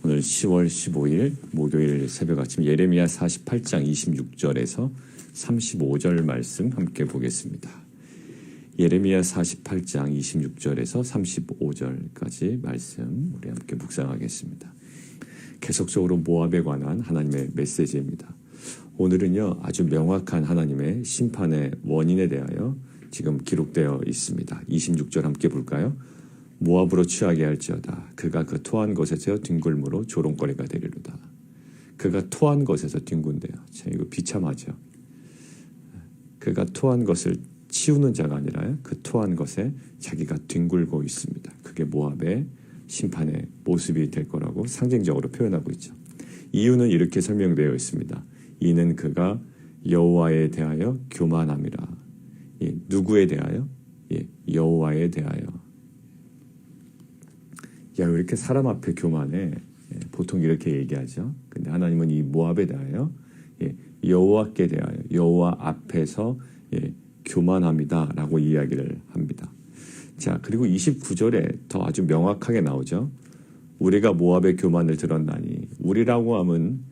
오늘 10월 15일 목요일 새벽 아침 예레미야 48장 26절에서 35절 말씀 함께 보겠습니다. 예레미야 48장 26절에서 35절까지 말씀 우리 함께 묵상하겠습니다. 계속적으로 모압에 관한 하나님의 메시지입니다. 오늘은요, 아주 명확한 하나님의 심판의 원인에 대하여 지금 기록되어 있습니다. 26절 함께 볼까요? 모압으로 취하게 할지어다. 그가 그 토한 곳에서 뒹굴므로 조롱거리가 되리로다. 그가 토한 곳에서 뒹군대요. 참 이거 비참하죠. 그가 토한 것을 치우는 자가 아니라 그 토한 것에 자기가 뒹굴고 있습니다. 그게 모압의 심판의 모습이 될 거라고 상징적으로 표현하고 있죠. 이유는 이렇게 설명되어 있습니다. 이는 그가 여호와에 대하여 교만함이라. 누구에 대하여? 여호와에 대하여. 야, 왜 이렇게 사람 앞에 교만해? 보통 이렇게 얘기하죠. 근데 하나님은 이 모압에 대하여 여호와께 대하여 여호와 앞에서 교만합니다 라고 이야기를 합니다. 자, 그리고 29절에 더 아주 명확하게 나오죠. 우리가 모압의 교만을 들었나니, 우리라고 하면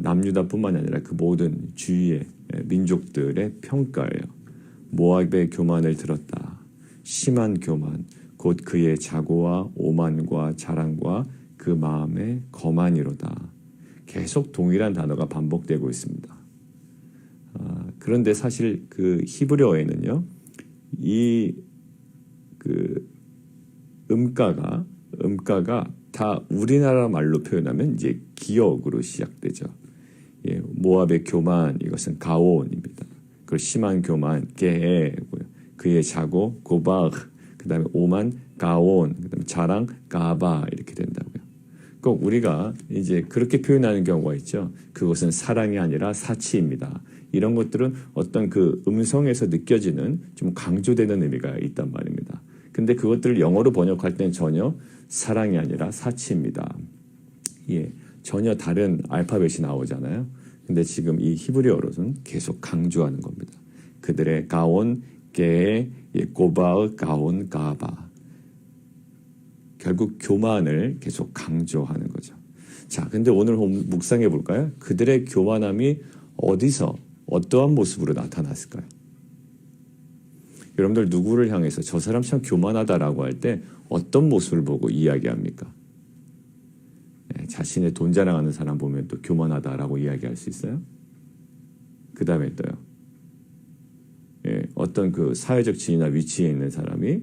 남유다뿐만 아니라 그 모든 주위의 민족들의 평가예요. 모압의 교만을 들었다. 심한 교만, 곧 그의 자고와 오만과 자랑과 그 마음의 거만이로다. 계속 동일한 단어가 반복되고 있습니다. 그런데 사실 그 히브리어에는요, 이 그 음가가 다 우리나라 말로 표현하면 이제 기역으로 시작되죠. 모압의 교만, 이것은 가온입니다. 그 심한 교만, 게해고요. 그의 자고, 고박, 그 다음에 오만, 가온, 그 다음에 자랑, 가바 이렇게 된다고요. 꼭 우리가 이제 그렇게 표현하는 경우가 있죠. 그것은 사랑이 아니라 사치입니다. 이런 것들은 어떤 그 음성에서 느껴지는 좀 강조되는 의미가 있단 말입니다. 근데 그것들을 영어로 번역할 때는 전혀 사랑이 아니라 사치입니다. 전혀 다른 알파벳이 나오잖아요. 근데 지금 이 히브리어로는 계속 강조하는 겁니다. 그들의 가온, 게, 고바의 가온, 가바. 결국 교만을 계속 강조하는 거죠. 자, 근데 오늘 묵상해 볼까요? 그들의 교만함이 어디서 어떠한 모습으로 나타났을까요? 여러분들 누구를 향해서 저 사람 참 교만하다라고 할 때 어떤 모습을 보고 이야기합니까? 자신의 돈 자랑하는 사람 보면 또 교만하다라고 이야기할 수 있어요. 그 다음에 또요. 어떤 그 사회적 지위나 위치에 있는 사람이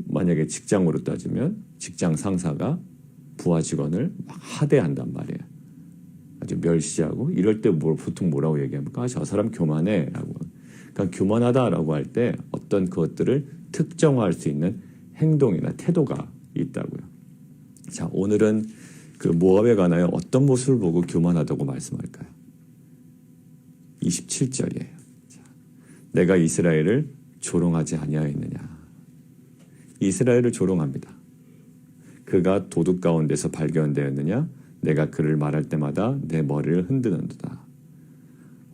만약에 직장으로 따지면 직장 상사가 부하 직원을 막 하대한단 말이에요. 아주 멸시하고 이럴 때 보통 뭐라고 얘기합니까? 저 사람 교만해 라고. 그러니까 교만하다라고 할 때 어떤 그것들을 특정화할 수 있는 행동이나 태도가 있다고요. 자, 오늘은 그 모압에 관하여 어떤 모습을 보고 교만하다고 말씀할까요? 27절이에요. 자, 내가 이스라엘을 조롱하지 아니하였느냐. 이스라엘을 조롱합니다. 그가 도둑 가운데서 발견되었느냐? 내가 그를 말할 때마다 내 머리를 흔드는도다.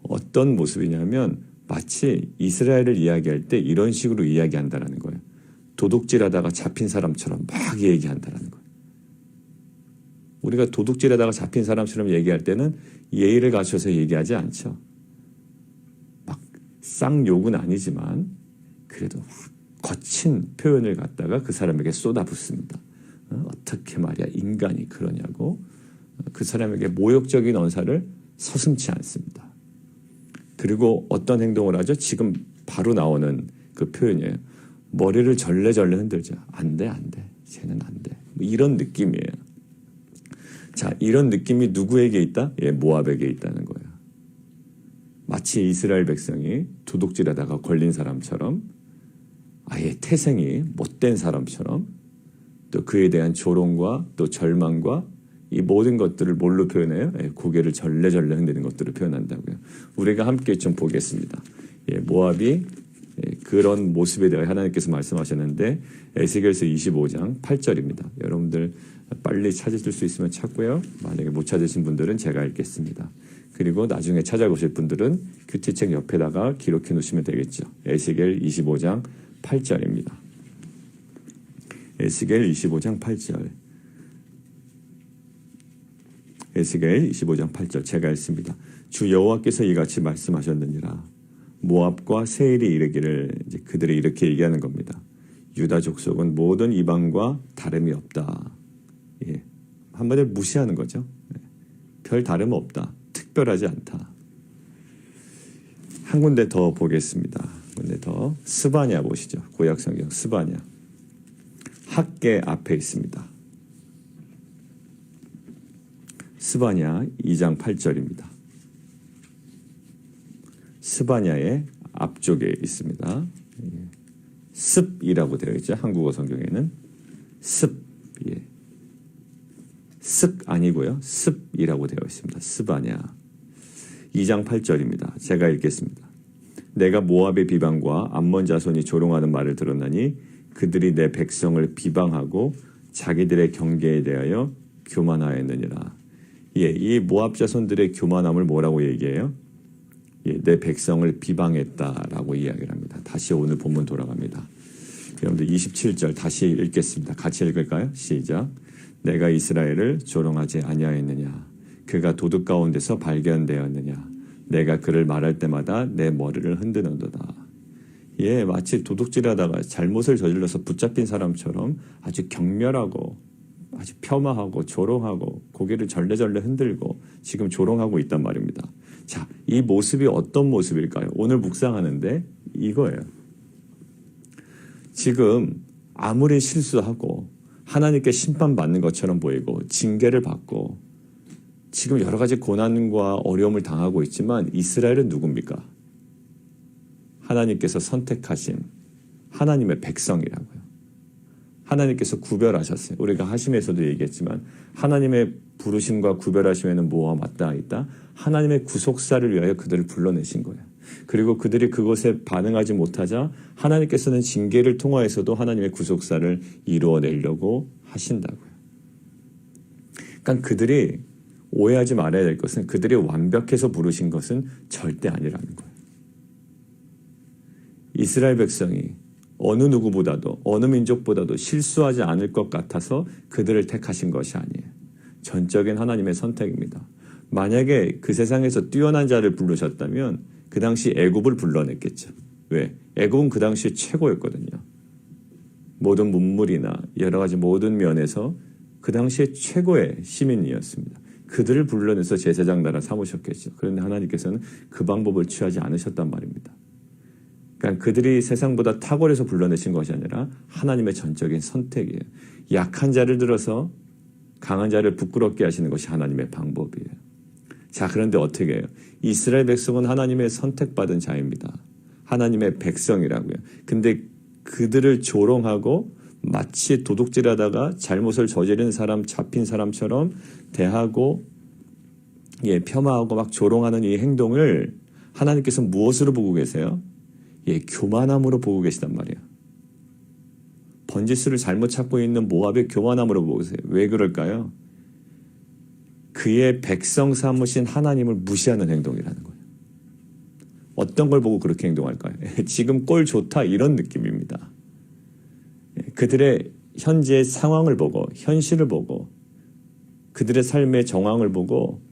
어떤 모습이냐면 마치 이스라엘을 이야기할 때 이런 식으로 이야기한다는 거예요. 도둑질하다가 잡힌 사람처럼 막 얘기한다는 거예요. 우리가 도둑질하다가 잡힌 사람처럼 얘기할 때는 예의를 갖춰서 얘기하지 않죠. 막 쌍욕은 아니지만 그래도 거친 표현을 갖다가 그 사람에게 쏟아붓습니다. 어떻게 말이야 인간이 그러냐고 그 사람에게 모욕적인 언사를 서슴지 않습니다. 그리고 어떤 행동을 하죠? 지금 바로 나오는 그 표현이에요. 머리를 절레절레 흔들죠. 안 돼, 안 돼. 쟤는 안 돼. 뭐 이런 느낌이에요. 자, 이런 느낌이 누구에게 있다? 모압에게 있다는 거예요. 마치 이스라엘 백성이 도둑질하다가 걸린 사람처럼 아예 태생이 못된 사람처럼 또 그에 대한 조롱과 또 절망과 이 모든 것들을 뭘로 표현해요? 고개를 절레절레 흔드는 것들을 표현한다고요. 우리가 함께 좀 보겠습니다. 모압이 그런 모습에 대해 하나님께서 말씀하셨는데 에스겔서 25장 8절입니다. 여러분들 빨리 찾으실 수 있으면 찾고요. 만약에 못 찾으신 분들은 제가 읽겠습니다. 그리고 나중에 찾아보실 분들은 큐티책 옆에다가 기록해 놓으시면 되겠죠. 에스겔 25장 8절입니다. 에스겔 25장 8절. 에스겔 25장 8절 제가 읽습니다. 주 여호와께서 이같이 말씀하셨느니라. 모압과 세일이 이르기를, 이제 그들이 이렇게 얘기하는 겁니다. 유다 족속은 모든 이방과 다름이 없다. 예. 한마디로 무시하는 거죠. 별 다름 없다. 특별하지 않다. 한 군데 더 보겠습니다. 한 군데 더. 스바냐 보시죠. 구약성경 스바냐. 학계 앞에 있습니다. 스바냐 2장 8절입니다. 스바냐의 앞쪽에 있습니다. 습이라고 되어 있죠. 한국어 성경에는 습. 예. 습 아니고요. 습이라고 되어 있습니다. 스바냐 2장 8절입니다. 제가 읽겠습니다. 내가 모압의 비방과 암몬 자손이 조롱하는 말을 들었나니 그들이 내 백성을 비방하고 자기들의 경계에 대하여 교만하였느니라. 예, 이 모압 자손들의 교만함을 뭐라고 얘기해요? 예, 내 백성을 비방했다라고 이야기를 합니다. 다시 오늘 본문 돌아갑니다. 여러분들 27절 다시 읽겠습니다. 같이 읽을까요? 시작. 내가 이스라엘을 조롱하지 아니하였느냐? 그가 도둑 가운데서 발견되었느냐? 내가 그를 말할 때마다 내 머리를 흔드는도다. 예, 마치 도둑질하다가 잘못을 저질러서 붙잡힌 사람처럼 아주 경멸하고 아주 폄하하고 조롱하고 고개를 절레절레 흔들고 지금 조롱하고 있단 말입니다. 자, 이 모습이 어떤 모습일까요? 오늘 묵상하는데 이거예요. 지금 아무리 실수하고 하나님께 심판받는 것처럼 보이고 징계를 받고 지금 여러 가지 고난과 어려움을 당하고 있지만 이스라엘은 누굽니까? 하나님께서 선택하신 하나님의 백성이라고요. 하나님께서 구별하셨어요. 우리가 하심에서도 얘기했지만 하나님의 부르심과 구별하심에는 뭐와 맞닿아 있다? 하나님의 구속사를 위하여 그들을 불러내신 거예요. 그리고 그들이 그것에 반응하지 못하자 하나님께서는 징계를 통하여서도 하나님의 구속사를 이루어내려고 하신다고요. 그러니까 그들이 오해하지 말아야 될 것은 그들이 완벽해서 부르신 것은 절대 아니라는 거예요. 이스라엘 백성이 어느 누구보다도 어느 민족보다도 실수하지 않을 것 같아서 그들을 택하신 것이 아니에요. 전적인 하나님의 선택입니다. 만약에 그 세상에서 뛰어난 자를 부르셨다면 그 당시 애굽을 불러냈겠죠. 왜? 애굽은 그 당시에 최고였거든요. 모든 문물이나 여러 가지 모든 면에서 그 당시에 최고의 시민이었습니다. 그들을 불러내서 제사장 나라 삼으셨겠죠. 그런데 하나님께서는 그 방법을 취하지 않으셨단 말입니다. 그러니까 그들이 세상보다 탁월해서 불러내신 것이 아니라 하나님의 전적인 선택이에요. 약한 자를 들어서 강한 자를 부끄럽게 하시는 것이 하나님의 방법이에요. 자, 그런데 어떻게 해요? 이스라엘 백성은 하나님의 선택받은 자입니다. 하나님의 백성이라고요. 근데 그들을 조롱하고 마치 도둑질하다가 잘못을 저지른 사람, 잡힌 사람처럼 대하고 예, 폄하하고 막 조롱하는 이 행동을 하나님께서 무엇으로 보고 계세요? 예, 교만함으로 보고 계시단 말이에요. 번지수를 잘못 찾고 있는 모압의 교만함으로 보고 계세요. 왜 그럴까요? 그의 백성 삼으신 하나님을 무시하는 행동이라는 거예요. 어떤 걸 보고 그렇게 행동할까요? 지금 꼴 좋다 이런 느낌입니다. 그들의 현재의 상황을 보고 현실을 보고 그들의 삶의 정황을 보고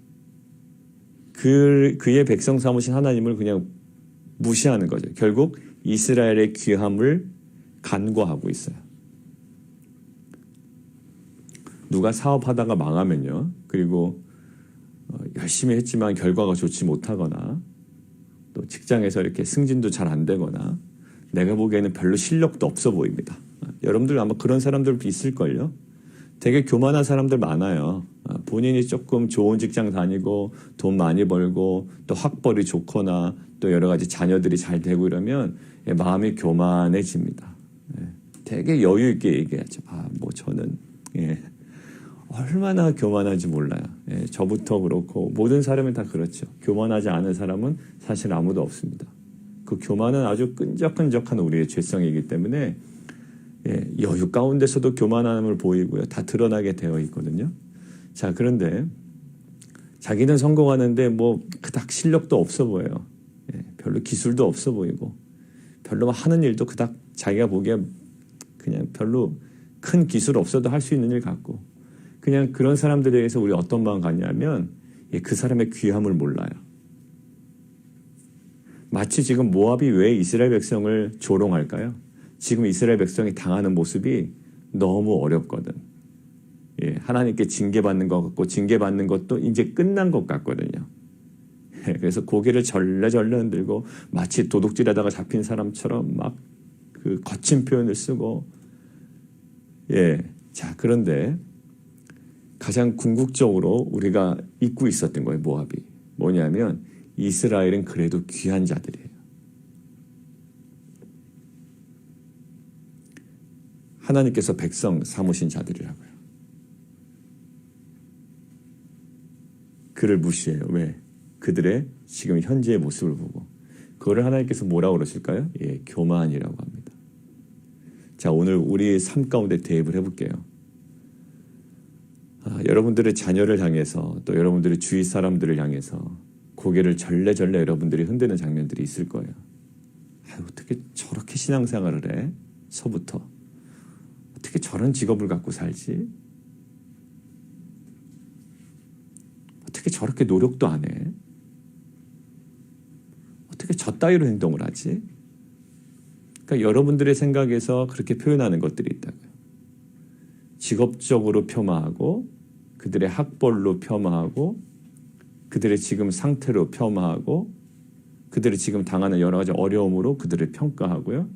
그의 백성 삼으신 하나님을 그냥 무시하는 거죠. 결국 이스라엘의 귀함을 간과하고 있어요. 누가 사업하다가 망하면요. 그리고 열심히 했지만 결과가 좋지 못하거나 또 직장에서 이렇게 승진도 잘 안 되거나 내가 보기에는 별로 실력도 없어 보입니다. 여러분들 아마 그런 사람들 있을걸요. 되게 교만한 사람들 많아요. 본인이 조금 좋은 직장 다니고 돈 많이 벌고 또 학벌이 좋거나 또 여러 가지 자녀들이 잘 되고 이러면 마음이 교만해집니다. 되게 여유 있게 얘기하죠. 뭐 저는 얼마나 교만한지 몰라요. 저부터 그렇고 모든 사람은 다 그렇죠. 교만하지 않은 사람은 사실 아무도 없습니다. 그 교만은 아주 끈적끈적한 우리의 죄성이기 때문에 여유 가운데서도 교만함을 보이고요. 다 드러나게 되어 있거든요. 자, 그런데 자기는 성공하는데 뭐 그닥 실력도 없어 보여요. 별로 기술도 없어 보이고 별로 하는 일도 그닥 자기가 보기에 그냥 별로 큰 기술 없어도 할 수 있는 일 같고 그냥 그런 사람들에 대해서 우리 어떤 마음 갖냐면 그 사람의 귀함을 몰라요. 마치 지금 모압이 왜 이스라엘 백성을 조롱할까요? 지금 이스라엘 백성이 당하는 모습이 너무 어렵거든. 하나님께 징계받는 것 같고 징계받는 것도 이제 끝난 것 같거든요. 그래서 고개를 절레절레 흔들고 마치 도둑질하다가 잡힌 사람처럼 막 그 거친 표현을 쓰고 자, 그런데 가장 궁극적으로 우리가 잊고 있었던 거예요. 모압이 뭐냐면 이스라엘은 그래도 귀한 자들이에요. 하나님께서 백성 삼으신 자들이라고요. 그를 무시해요. 왜? 그들의 지금 현재의 모습을 보고. 그거를 하나님께서 뭐라고 그러실까요? 교만이라고 합니다. 자, 오늘 우리 삶 가운데 대입을 해볼게요. 여러분들의 자녀를 향해서 또 여러분들의 주위 사람들을 향해서 고개를 절레절레 여러분들이 흔드는 장면들이 있을 거예요. 어떻게 저렇게 신앙생활을 해? 서부터. 어떻게 저런 직업을 갖고 살지? 어떻게 저렇게 노력도 안 해? 어떻게 저 따위로 행동을 하지? 그러니까 여러분들의 생각에서 그렇게 표현하는 것들이 있다고요. 직업적으로 폄하하고 그들의 학벌로 폄하하고 그들의 지금 상태로 폄하하고 그들이 지금 당하는 여러 가지 어려움으로 그들을 평가하고요.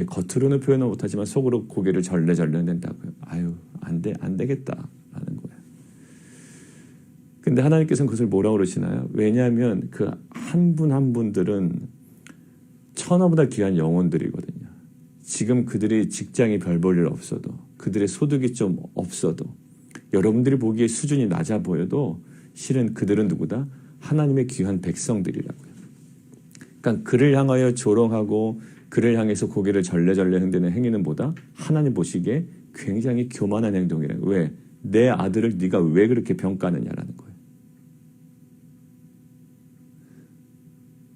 겉으로는 표현을 못하지만 속으로 고개를 절레절레 흔든다고요. 안 되겠다라는 거예요. 근데 하나님께서는 그것을 뭐라고 그러시나요? 왜냐하면 그 한 분 한 분들은 천하보다 귀한 영혼들이거든요. 지금 그들이 직장이 별 볼 일 없어도 그들의 소득이 좀 없어도 여러분들이 보기에 수준이 낮아 보여도 실은 그들은 누구다? 하나님의 귀한 백성들이라고요. 그러니까 그를 향하여 조롱하고 그를 향해서 고개를 절레절레 흔드는 행위는 뭐다? 하나님 보시기에 굉장히 교만한 행동이래요. 왜? 내 아들을 네가 왜 그렇게 평가하느냐라는 거예요.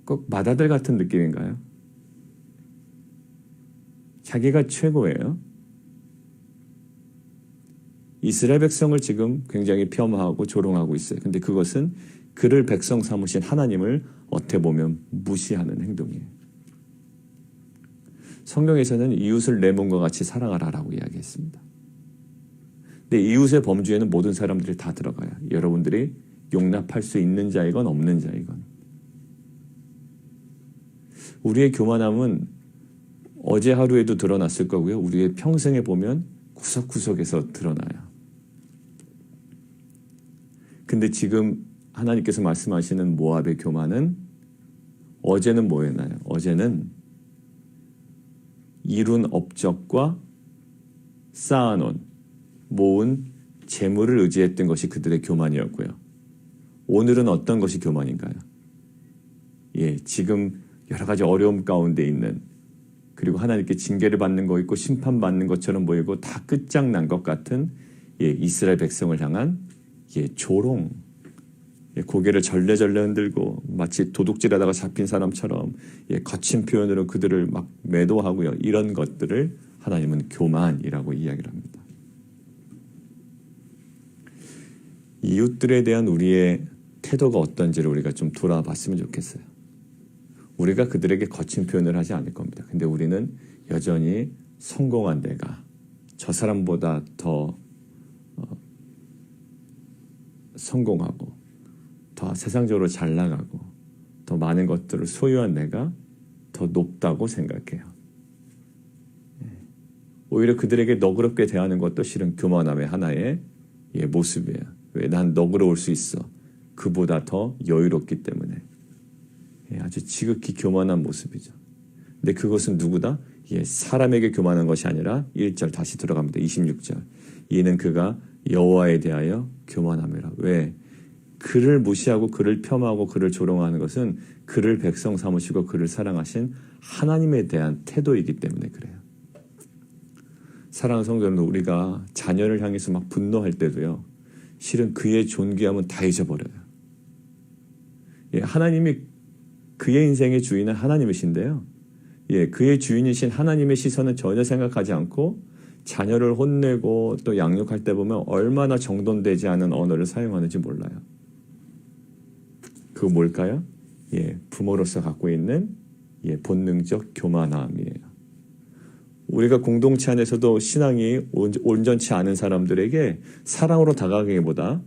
꼭 맏아들 같은 느낌인가요? 자기가 최고예요. 이스라엘 백성을 지금 굉장히 폄하하고 조롱하고 있어요. 근데 그것은 그를 백성 삼으신 하나님을 어떻게 보면 무시하는 행동이에요. 성경에서는 이웃을 내 몸과 같이 사랑하라라고 이야기했습니다. 근데 이웃의 범주에는 모든 사람들이 다 들어가요. 여러분들이 용납할 수 있는 자이건 없는 자이건. 우리의 교만함은 어제 하루에도 드러났을 거고요. 우리의 평생에 보면 구석구석에서 드러나요. 근데 지금 하나님께서 말씀하시는 모압의 교만은 어제는 뭐였나요? 어제는 이룬 업적과 쌓아놓은 모은 재물을 의지했던 것이 그들의 교만이었고요. 오늘은 어떤 것이 교만인가요? 지금 여러 가지 어려움 가운데 있는 그리고 하나님께 징계를 받는 거 있고 심판받는 것처럼 보이고 다 끝장난 것 같은 이스라엘 백성을 향한 조롱, 고개를 절레절레 흔들고 마치 도둑질하다가 잡힌 사람처럼 거친 표현으로 그들을 막 매도하고요. 이런 것들을 하나님은 교만이라고 이야기를 합니다. 이웃들에 대한 우리의 태도가 어떤지를 우리가 좀 돌아봤으면 좋겠어요. 우리가 그들에게 거친 표현을 하지 않을 겁니다. 근데 우리는 여전히 성공한 내가 저 사람보다 더 성공하고 더 세상적으로 잘 나가고 더 많은 것들을 소유한 내가 더 높다고 생각해요. 오히려 그들에게 너그럽게 대하는 것도 실은 교만함의 하나의 모습이에요. 왜? 난 너그러울 수 있어. 그보다 더 여유롭기 때문에. 아주 지극히 교만한 모습이죠. 근데 그것은 누구다? 사람에게 교만한 것이 아니라 1절 다시 들어갑니다. 26절. 이는 그가 여호와에 대하여 교만함이라. 왜? 그를 무시하고 그를 폄하하고 그를 조롱하는 것은 그를 백성 삼으시고 그를 사랑하신 하나님에 대한 태도이기 때문에 그래요. 사랑하는 성도는 우리가 자녀를 향해서 막 분노할 때도요. 실은 그의 존귀함은 다 잊어버려요. 하나님이 그의 인생의 주인은 하나님이신데요. 그의 주인이신 하나님의 시선은 전혀 생각하지 않고 자녀를 혼내고 또 양육할 때 보면 얼마나 정돈되지 않은 언어를 사용하는지 몰라요. 그거 뭘까요? 예, 부모로서 갖고 있는 본능적 교만함이에요. 우리가 공동체 안에서도 신앙이 온전치 않은 사람들에게 사랑으로 다가가기보다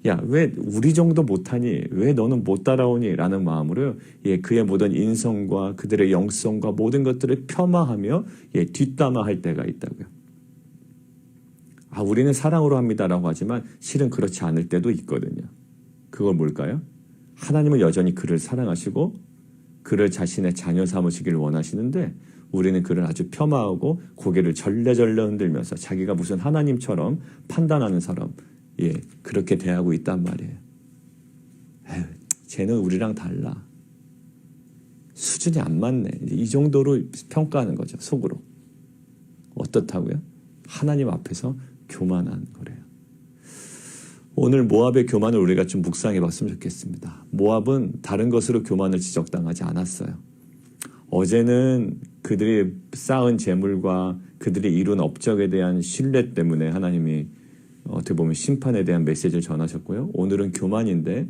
야, 왜 우리 정도 못하니? 왜 너는 못 따라오니? 라는 마음으로 그의 모든 인성과 그들의 영성과 모든 것들을 폄하하며 뒷담화할 때가 있다고요. 우리는 사랑으로 합니다라고 하지만 실은 그렇지 않을 때도 있거든요. 그건 뭘까요? 하나님은 여전히 그를 사랑하시고 그를 자신의 자녀 삼으시기를 원하시는데 우리는 그를 아주 폄하하고 고개를 절레절레 흔들면서 자기가 무슨 하나님처럼 판단하는 사람, 그렇게 대하고 있단 말이에요. 쟤는 우리랑 달라. 수준이 안 맞네. 이 정도로 평가하는 거죠, 속으로. 어떻다고요? 하나님 앞에서 교만한 거래요. 오늘 모압의 교만을 우리가 좀 묵상해 봤으면 좋겠습니다. 모압은 다른 것으로 교만을 지적당하지 않았어요. 어제는 그들이 쌓은 재물과 그들이 이룬 업적에 대한 신뢰 때문에 하나님이 어떻게 보면 심판에 대한 메시지를 전하셨고요. 오늘은 교만인데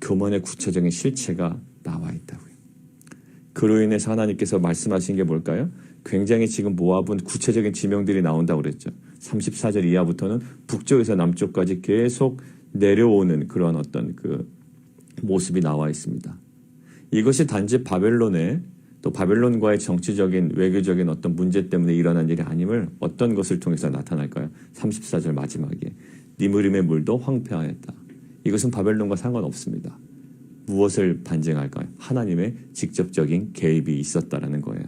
교만의 구체적인 실체가 나와 있다고요. 그로 인해서 하나님께서 말씀하신 게 뭘까요? 굉장히 지금 모압은 구체적인 지명들이 나온다고 그랬죠. 34절 이하부터는 북쪽에서 남쪽까지 계속 내려오는 그런 어떤 그 모습이 나와 있습니다. 이것이 단지 바벨론의 또 바벨론과의 정치적인 외교적인 어떤 문제 때문에 일어난 일이 아님을 어떤 것을 통해서 나타날까요? 34절 마지막에 니므림의 물도 황폐하였다. 이것은 바벨론과 상관없습니다. 무엇을 반증할까요? 하나님의 직접적인 개입이 있었다라는 거예요.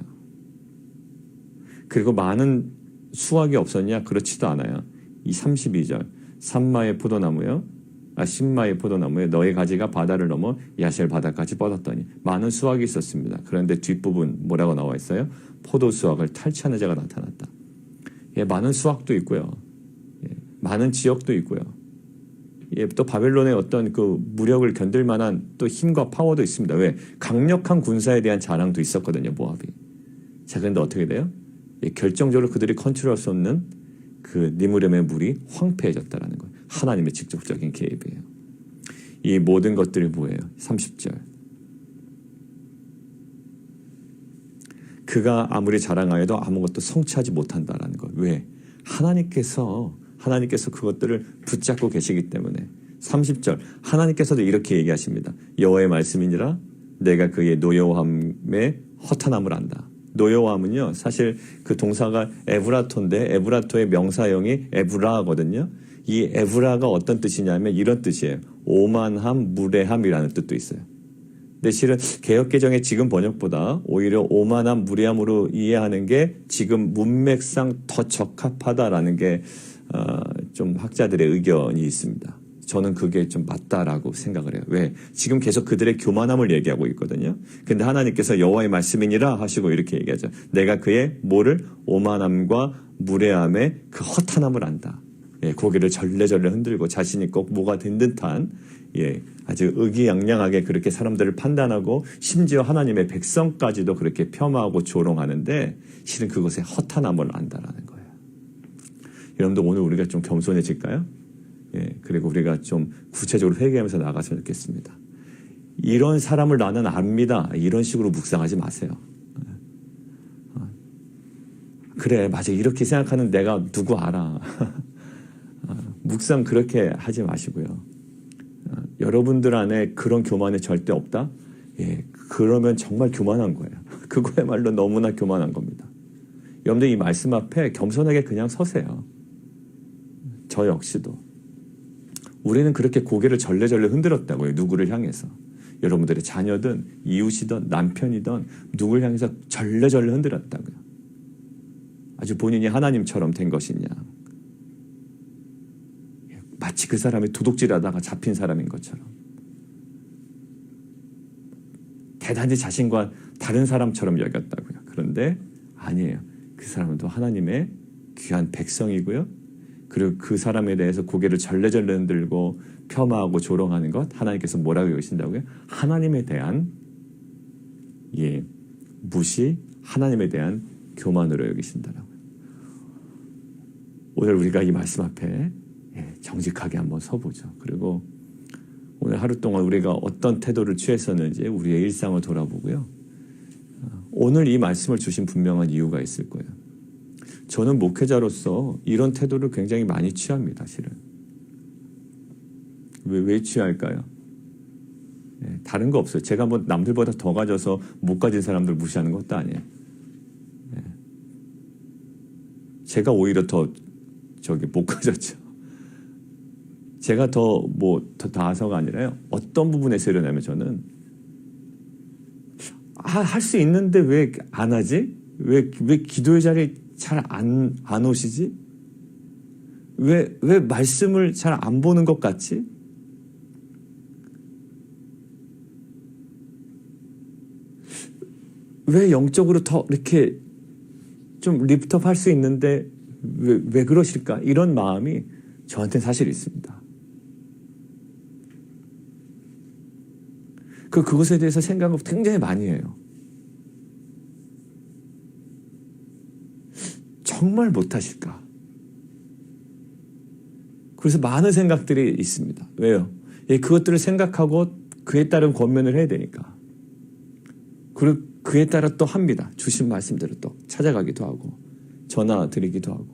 그리고 많은 수확이 없었냐? 그렇지도 않아요. 이 32절 신마의 포도나무에 너의 가지가 바다를 넘어 야셀 바다까지 뻗었더니 많은 수확이 있었습니다. 그런데 뒷부분 뭐라고 나와 있어요? 포도 수확을 탈취하는 자가 나타났다. 많은 수확도 있고요. 많은 지역도 있고요. 또 바벨론의 어떤 그 무력을 견딜 만한 또 힘과 파워도 있습니다. 왜? 강력한 군사에 대한 자랑도 있었거든요, 모압이. 자, 그런데 어떻게 돼요? 결정적으로 그들이 컨트롤할 수 없는 그 니므림의 물이 황폐해졌다라는 거예요. 하나님의 직접적인 개입이에요. 이 모든 것들이 뭐예요? 30절. 그가 아무리 자랑하여도 아무것도 성취하지 못한다라는 거예요. 왜? 하나님께서 그것들을 붙잡고 계시기 때문에. 30절. 하나님께서도 이렇게 얘기하십니다. 여호와의 말씀이니라 내가 그의 노여움의 허탄함을 안다. 노여움은요, 사실 그 동사가 에브라토인데 에브라토의 명사형이 에브라거든요. 이 에브라가 어떤 뜻이냐면 이런 뜻이에요. 오만함, 무례함이라는 뜻도 있어요. 근데 실은 개역개정의 지금 번역보다 오히려 오만함, 무례함으로 이해하는 게 지금 문맥상 더 적합하다라는 게 좀 학자들의 의견이 있습니다. 저는 그게 좀 맞다라고 생각을 해요. 왜? 지금 계속 그들의 교만함을 얘기하고 있거든요. 근데 하나님께서 여호와의 말씀이니라 하시고 이렇게 얘기하죠. 내가 그의 뭐를? 오만함과 무례함의 그 허탄함을 안다. 고개를 절레절레 흔들고 자신이 꼭 뭐가 된 듯한 아주 의기양양하게 그렇게 사람들을 판단하고 심지어 하나님의 백성까지도 그렇게 폄하하고 조롱하는데 실은 그것의 허탄함을 안다라는 거예요. 여러분들 오늘 우리가 좀 겸손해질까요? 그리고 우리가 좀 구체적으로 회개하면서 나갔으면 좋겠습니다. 이런 사람을 나는 압니다. 이런 식으로 묵상하지 마세요. 그래, 맞아. 이렇게 생각하는 내가 누구 알아. 묵상 그렇게 하지 마시고요. 여러분들 안에 그런 교만이 절대 없다? 그러면 정말 교만한 거예요. 그거야말로 너무나 교만한 겁니다. 여러분들 이 말씀 앞에 겸손하게 그냥 서세요. 저 역시도. 우리는 그렇게 고개를 절레절레 흔들었다고요. 누구를 향해서. 여러분들의 자녀든 이웃이든 남편이든 누구를 향해서 절레절레 흔들었다고요. 아주 본인이 하나님처럼 된 것이냐. 마치 그 사람이 도둑질하다가 잡힌 사람인 것처럼. 대단히 자신과 다른 사람처럼 여겼다고요. 그런데 아니에요. 그 사람은 또 하나님의 귀한 백성이고요. 그리고 그 사람에 대해서 고개를 절레절레 흔들고 폄하하고 조롱하는 것 하나님께서 뭐라고 여기신다고요? 하나님에 대한 무시, 하나님에 대한 교만으로 여기신다라고요. 오늘 우리가 이 말씀 앞에 정직하게 한번 서보죠. 그리고 오늘 하루 동안 우리가 어떤 태도를 취했었는지 우리의 일상을 돌아보고요. 오늘 이 말씀을 주신 분명한 이유가 있을 거예요. 저는 목회자로서 이런 태도를 굉장히 많이 취합니다. 실은. 왜 취할까요? 다른 거 없어요. 제가 뭐 남들보다 더 가져서 못 가진 사람들 무시하는 것도 아니에요. 제가 오히려 더 못 가졌죠. 제가 더 나아서가 아니라요. 어떤 부분에서 일어나면 저는 할 수 있는데 왜 안 하지? 왜 기도의 자리에 잘 안 오시지? 왜 말씀을 잘 안 보는 것 같지? 왜 영적으로 더 이렇게 좀 리프트업 할 수 있는데 왜 그러실까? 이런 마음이 저한테는 사실 있습니다. 그것에 대해서 생각을 굉장히 많이 해요. 정말 못하실까? 그래서 많은 생각들이 있습니다. 왜요? 그것들을 생각하고 그에 따른 권면을 해야 되니까. 그리고 그에 따라 또 합니다. 주신 말씀대로 또 찾아가기도 하고 전화 드리기도 하고.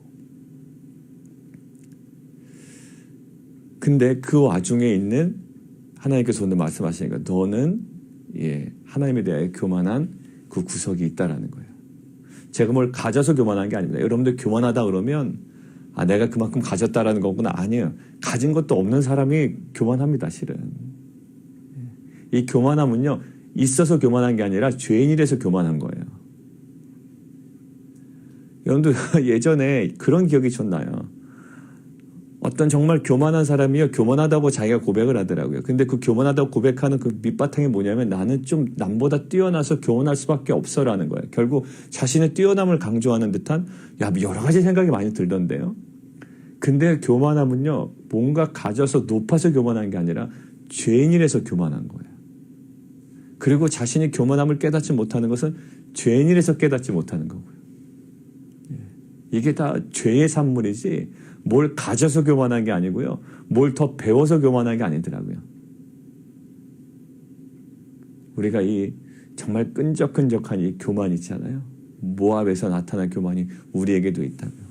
근데 그 와중에 있는 하나님께서 오늘 말씀하시니까 너는 하나님에 대하여 교만한 그 구석이 있다라는 거예요. 제가 뭘 가져서 교만한 게 아닙니다. 여러분들 교만하다 그러면 내가 그만큼 가졌다라는 거구나. 아니에요. 가진 것도 없는 사람이 교만합니다. 실은. 이 교만함은요. 있어서 교만한 게 아니라 죄인이라서 교만한 거예요. 여러분들 예전에 그런 기억이 좀 나요. 어떤 정말 교만한 사람이요. 교만하다고 자기가 고백을 하더라고요. 근데 그 교만하다고 고백하는 그 밑바탕이 뭐냐면 나는 좀 남보다 뛰어나서 교만할 수밖에 없어라는 거예요. 결국 자신의 뛰어남을 강조하는 듯한 여러 가지 생각이 많이 들던데요. 근데 교만함은요. 뭔가 가져서 높아서 교만한 게 아니라 죄인이라서 교만한 거예요. 그리고 자신이 교만함을 깨닫지 못하는 것은 죄인이라서 깨닫지 못하는 거고요. 이게 다 죄의 산물이지 뭘 가져서 교만한 게 아니고요. 뭘 더 배워서 교만한 게 아니더라고요. 우리가 이 정말 끈적끈적한 이 교만 있잖아요. 모압에서 나타난 교만이 우리에게도 있다고요.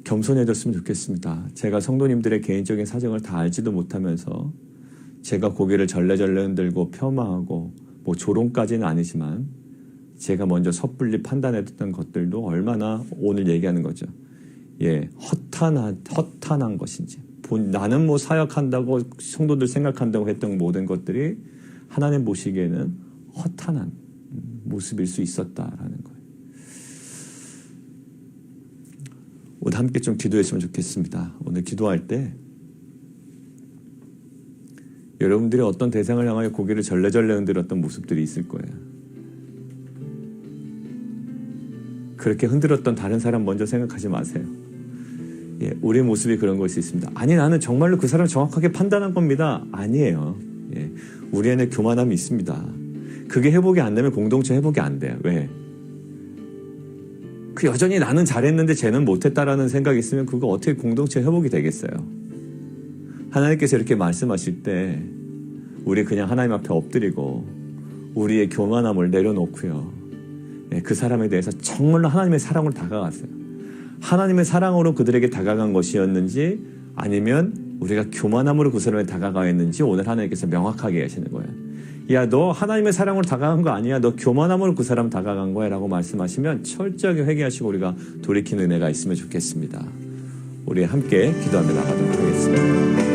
겸손해졌으면 좋겠습니다. 제가 성도님들의 개인적인 사정을 다 알지도 못하면서 제가 고개를 절레절레 흔들고 폄하하고 조롱까지는 아니지만 제가 먼저 섣불리 판단했던 것들도 얼마나 오늘 얘기하는 거죠. 허탄한 것인지 나는 사역한다고 성도들 생각한다고 했던 모든 것들이 하나님 보시기에는 허탄한 모습일 수 있었다라는 거예요. 오늘 함께 좀 기도했으면 좋겠습니다. 오늘 기도할 때 여러분들이 어떤 대상을 향하여 고개를 절레절레 흔들었던 모습들이 있을 거예요. 그렇게 흔들었던 다른 사람 먼저 생각하지 마세요. 우리의 모습이 그런 것이 있습니다. 아니 나는 정말로 그 사람을 정확하게 판단한 겁니다. 아니에요. 우리 안에 교만함이 있습니다. 그게 회복이 안 되면 공동체 회복이 안 돼요. 왜? 여전히 나는 잘했는데 쟤는 못했다라는 생각이 있으면 그거 어떻게 공동체 회복이 되겠어요? 하나님께서 이렇게 말씀하실 때 우리 그냥 하나님 앞에 엎드리고 우리의 교만함을 내려놓고요. 그 사람에 대해서 정말로 하나님의 사랑으로 다가갔어요. 하나님의 사랑으로 그들에게 다가간 것이었는지 아니면 우리가 교만함으로 그 사람에 다가가했는지 오늘 하나님께서 명확하게 하시는 거예요. 야, 너 하나님의 사랑으로 다가간 거 아니야. 너 교만함으로 그 사람 다가간 거야 라고 말씀하시면 철저하게 회개하시고 우리가 돌이키는 은혜가 있으면 좋겠습니다. 우리 함께 기도하며 나가도록 하겠습니다.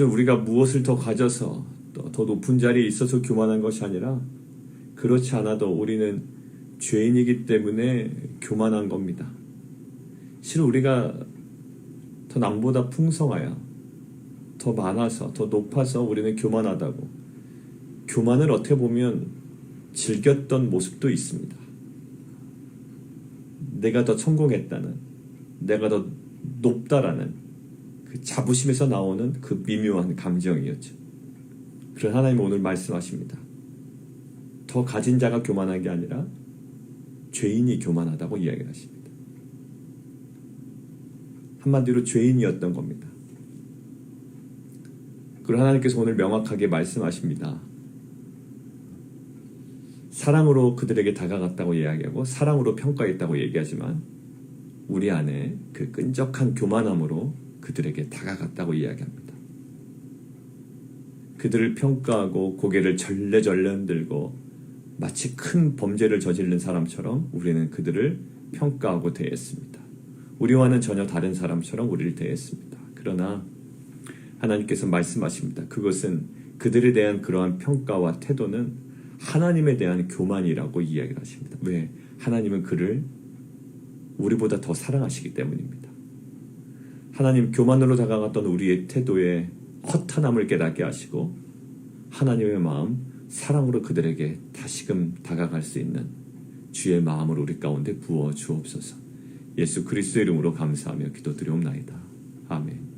우리가 무엇을 더 가져서 더 높은 자리에 있어서 교만한 것이 아니라 그렇지 않아도 우리는 죄인이기 때문에 교만한 겁니다. 실은 우리가 더 남보다 풍성하여 더 많아서 더 높아서 우리는 교만하다고 교만을 어떻게 보면 즐겼던 모습도 있습니다. 내가 더 성공했다는 내가 더 높다라는 그 자부심에서 나오는 그 미묘한 감정이었죠. 그런 하나님은 오늘 말씀하십니다. 더 가진 자가 교만한 게 아니라 죄인이 교만하다고 이야기를 하십니다. 한마디로 죄인이었던 겁니다. 그리고 하나님께서 오늘 명확하게 말씀하십니다. 사랑으로 그들에게 다가갔다고 이야기하고 사랑으로 평가했다고 얘기하지만 우리 안에 그 끈적한 교만함으로 그들에게 다가갔다고 이야기합니다. 그들을 평가하고 고개를 절레절레 흔들고 마치 큰 범죄를 저지른 사람처럼 우리는 그들을 평가하고 대했습니다. 우리와는 전혀 다른 사람처럼 우리를 대했습니다. 그러나 하나님께서 말씀하십니다. 그것은 그들에 대한 그러한 평가와 태도는 하나님에 대한 교만이라고 이야기를 하십니다. 왜? 하나님은 그를 우리보다 더 사랑하시기 때문입니다. 하나님 교만으로 다가갔던 우리의 태도에 허탄함을 깨닫게 하시고 하나님의 마음, 사랑으로 그들에게 다시금 다가갈 수 있는 주의 마음을 우리 가운데 부어 주옵소서. 예수 그리스도의 이름으로 감사하며 기도드리옵나이다. 아멘.